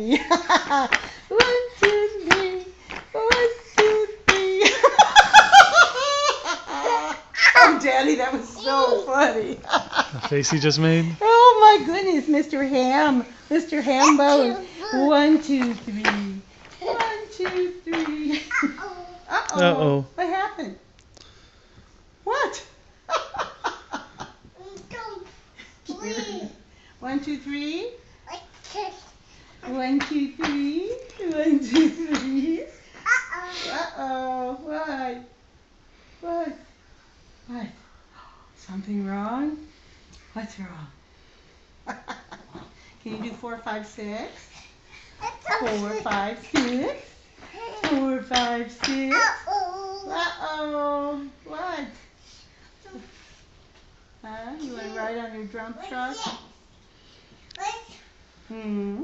three. 1, 2, 3. 1, 2, 3. Oh, Daddy, that was so funny. The face he just made. Oh my goodness, Mr. Ham. Mr. Hambone. 1, 2, 3. 1, 2, 3. Uh-oh. Uh-oh. What happened? What? 1, 2, 3. 1, 2, 3. 1, 2, 3. Uh-oh. What? What? What? Something wrong? What's wrong? Can you do 4, 5, 6? 4, 5, 6. 4, 5, 6. Uh-oh. What? Huh? You want to ride on your dump truck? Hmm.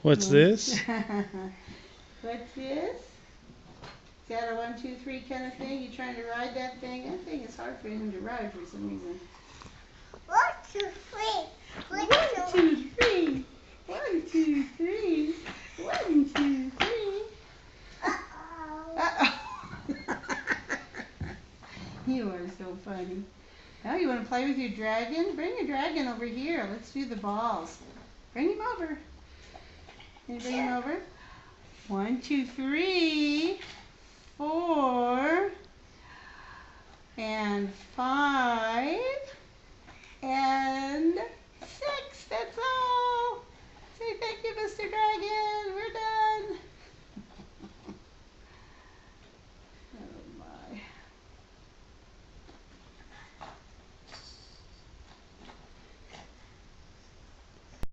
What's this? What's this? Is that a 1, 2, 3 kind of thing? You trying to ride that thing? That thing is hard for him to ride for some reason. 1, 2, 3. 1, 2, 3. 1, 2, 3. Uh-oh. You are so funny. Now you want to play with your dragon? Bring your dragon over here. Let's do the balls. Bring him over. Can you bring him over? 1, 2, 3, 4, and 5, and 6. That's all.